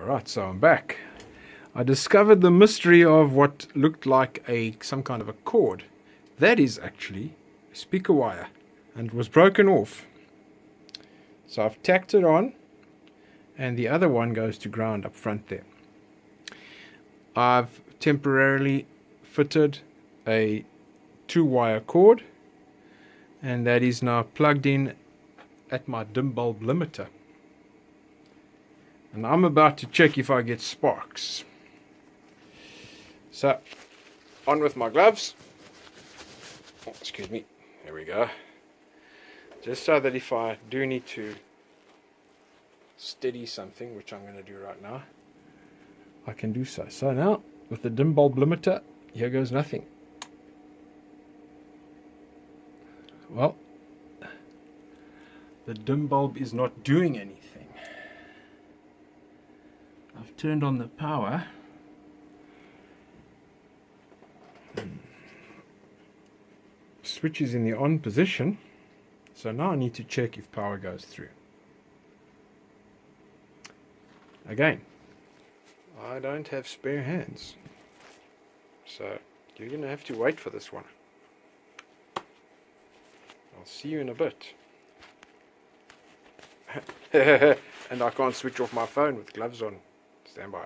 Alright, so I'm back. I discovered the mystery of what looked like some kind of a cord. That is actually a speaker wire, and it was broken off. So I've tacked it on, and the other one goes to ground up front there. I've temporarily fitted a 2-wire cord, and that is now plugged in at my dim bulb limiter. And I'm about to check if I get sparks. So, on with my gloves. Oh, excuse me. There we go. Just so that if I do need to steady something, which I'm going to do right now, I can do so. So now, with the dim bulb limiter, here goes nothing. Well, the dim bulb is not doing anything. I've turned on the power. Switch is in the on position. So now I need to check if power goes through. Again, I don't have spare hands. So you're going to have to wait for this one. I'll see you in a bit. And I can't switch off my phone with gloves on. Stand by.